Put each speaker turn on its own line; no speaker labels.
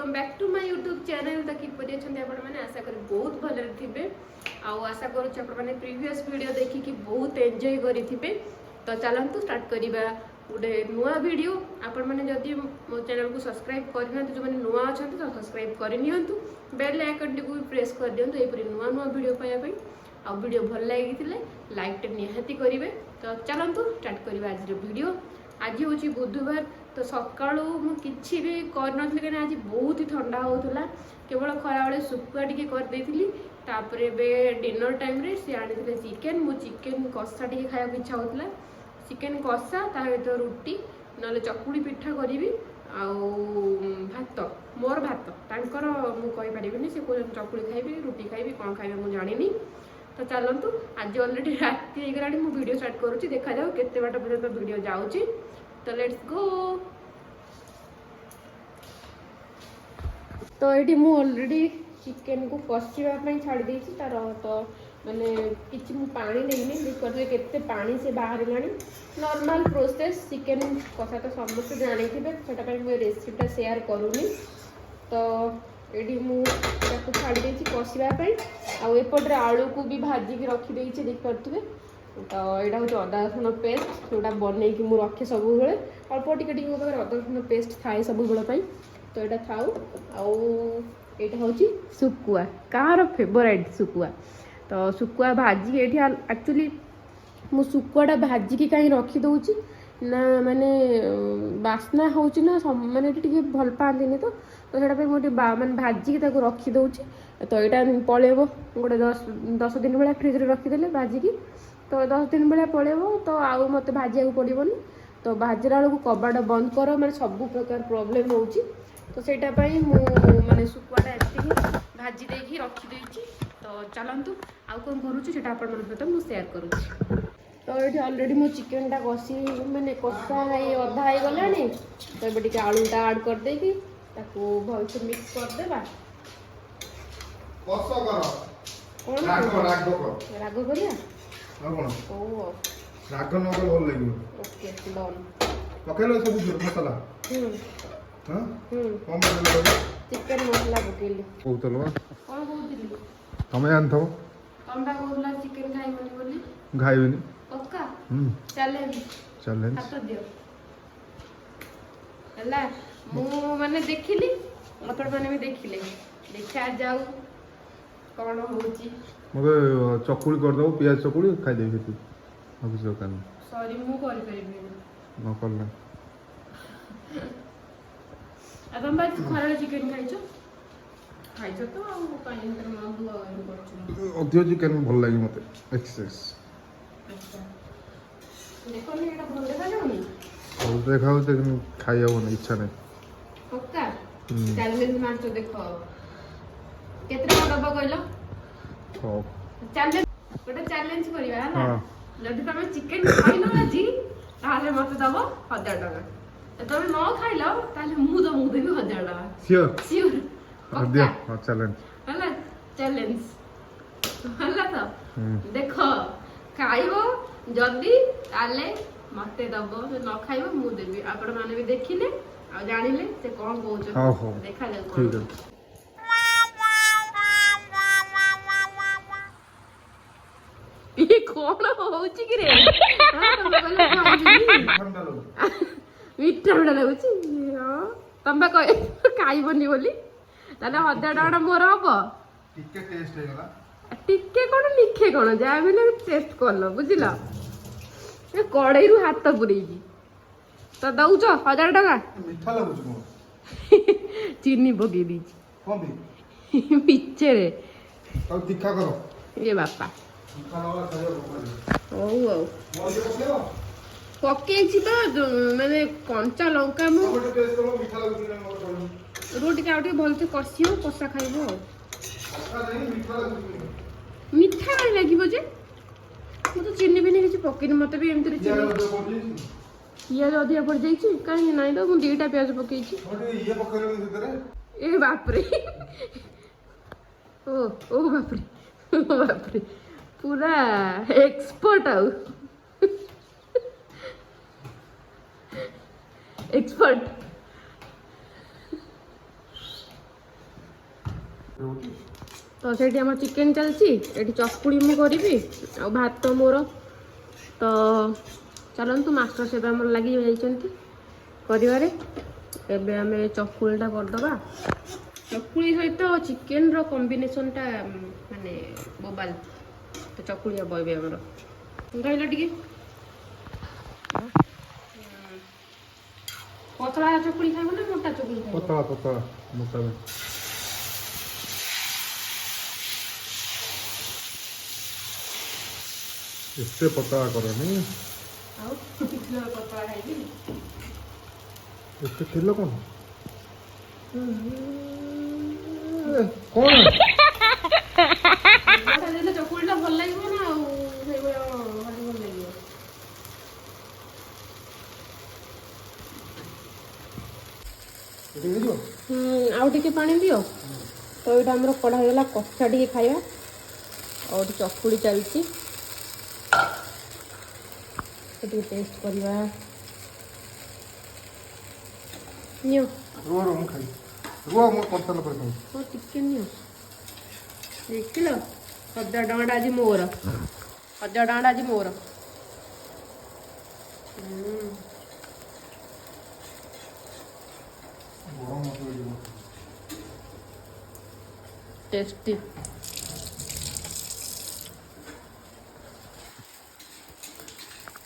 Welcome back to my YouTube channel. तो किपरि अछंती आपण माने आशा करी बहुत भले थिबे आ आशा करूछ आपण माने प्रीवियस वीडियो देखि कि बहुत एंजॉय करिथिबे। तो चलंतु स्टार्ट करिबा गोटे नुआ वीडियो। आपण माने जदि मो चैनल को सब्सक्राइब करना जो माने नुआ अछंती तो सब्सक्राइब करि नियंतु, बेल आइकन को प्रेस कर दियंतु एपरि नुआ नुआ वीडियो पाया पई। आ वीडियो भल लागिथिले लाइक टे निहाती करिवे। तो चलंतु स्टार्ट करिबा आज वीडियो। आज हूँ बुधवार तो सका किसी भी करनी कहीं आज बहुत ही ठंडा होता केवल खरा बेले सुखुआ टी करदेली। डिनर टाइम रे सी आनी चिकेन मु चिकेन कषा टी खाया इच्छा होता चिकेन कषा सहित रुटी ना चकुड़ी पिठा करी भात मोर भात तांकर मुझे से चकुड़ी खाइबी रुटी खाइबी कौन खाइबे मुझे जानी। तो चलतु आज ऑलरेडी रात होगा मुझे वीडियो स्टार्ट करुँच देखा जाऊ केते बाट पर्यंत वीडियो जाऊँगी। तो लेट्स गो। तो ये मु ऑलरेडी चिकेन को कषापी छाड़ी देती तार तो मैंने किसी पानी देनी देखिए केते पानी से बाहर नॉर्मल प्रोसेस चिकेन कषा तो समस्त जानी थे मुझे रेसिपीटा शेयर करूनी। तो ये मुझे छाड़ी देती कषापी आउपटे आलू को भी भाजिकी रखीदे देखिपे। तो यहाँ हूँ अदा रसुण पेस्ट जोटा बनई कि मुझे रखे सब अल्प टिके मो पाखे अदा रसुण पेस्ट थाए सब बेल। तो यहाँ थाऊ आईटा हूँ सुकुआ कहाँ फेवरेट सुकुआ। तो सुकुआ भाजी ये एक्चुअली मु सुकुआटा भाजिकी कहीं रखीदे ना माने बास्ना हो मैंने टे भल पाती तो से मुझे माने भाजिकी रखीदे। तो यहाँ पलैब गोटे 10 दिन भाया फ्रिज रखीदे भाजिकी तो 10 दिन भाया पलैब। तो आउ मत भाजिया पड़ोनी तो भाजला बेलू कबाट बंद कर मैंने सब प्रकार प्रोब्लेम हो। तो सेटाई माने सुकुआटा एति भाजी देकी रखीदे। तो चलतु आउ कौन करुँचे आपण मुझे सेयार करुँच। तो ये ऑलरेडी मो चिकेनटा कषी मैंने कषा अधा हो गला। तो ये टे आलूटा आड कर देकी भल से मिक्स करदेबा। राग करिया
राग न कल भल लागियो।
ओके डन
पकेलो सब मसाला हां कम मसाला
चिकन मसाला पकेली
कहतलवा
कोन कहतिली
तमे जानथो
तमबा कहला चिकन खाइबनी बोली
खाइबनी
पक्का चैलेंज
चैलेंज
हाथ दियो हला मु माने देखिली अपन माने भी देखिले देखा जाऊ कौन होची।
मगे चकुड़ी कर दो प्याज चकुड़ी खाइ देबी तू अब जो कान
सॉरी मु कॉल करिबी
न करले
अपन बात खरा चिकन खाइछो तो आ काई तर मन दुआ करछु
अधियो चिकन भल लागी मते एक्सेस।
अच्छा देखो नि एटा भल देखा जाउनी
भल देखाउ लेकिन खाइया हो इच्छा नहीं
पक्का चैलेंज मार तो देखो केतरा डब्बा कहलो
हो
चैलेंज गोटे चैलेंज करिया है जदि तुम चिकेन खाइलो आज ताले मते दबो 1000 टका तुम न खाइलो ताले मु देबी 1000 टका
श्योर
श्योर
दियो हां चैलेंज
हला चैलेंज हला तो देखो खाइबो जदि ताले मते दबो न खाइबो मु देबी आपण माने भी देखिले आ जानिले से कोन कहउछ
हां
देखा जाऊ
ठीक है।
ये कौन होउची कि रे हां तमे कहले
ठंडा लो
मिठा मिठा लागुची हां तमे कह खाइबनी बोली ताले 1000 टका मोर हबो
टिके टेस्ट हे गला
टिके कोन लिखे कोन जा बिना टेस्ट करलो बुझिला ए कड़ाई रु हाथ पुरेगी तो दउछ 1000 टका
मीठा लागुछ मो
चीनी बगे दीची
कम भी
पीछे रे
तो तीखा करो
ये बापा पकई तो मैंने कंचा लंका मु रोटी का भलसे कषि कषा खाइब मीठा कहीं लगे जे तो चीनी भी किसी पकईनी मत भी एमती पियाज अधिका पड़ जाइए कहीं ना तो मुझे 2टा पियाज पकई ए बापरे ओ बापरे पूरा एक्सपर्ट आउ एक्सपर्ट तो सेठी हमर चिकेन चलची एठी चकुड़ी मु करिवि आ भात मोर तो चलंतु मास्टर सेबा हमर लागि जाइचंती करिवारे एबे हमें चकुड़ीटा करदबा चकुड़ी सहित चिकेन रो कॉम्बिनेशन टा माने बोबाल तो चकुड़ी बयबे हमर गाइला टिके पतला चकुड़ी खाइबो ना मोटा चकुड़ी खाइबो
पतला पतला मोटा में एते पतला करनी
आउ किलो पतला खाइबी
एते किलो कौन कौन
मोटा देले चकुड़ीटा भल लागिबो ना आउ सेबो भारी भल लागिबो आउ टिके पानी दियो तो ये आमर कड़ा होगा कषा टे खाଇବା और चकुड़ी चलती टेस्ट करवा नियो
रुआ रुआ मु खाई रुआ मु करतल पर खाई
ओ टिके नियो देखिलो 1000 टଙ୍କା आज मोर 1000 टଙ୍କା आज मोर
गरम मत
टेस्टी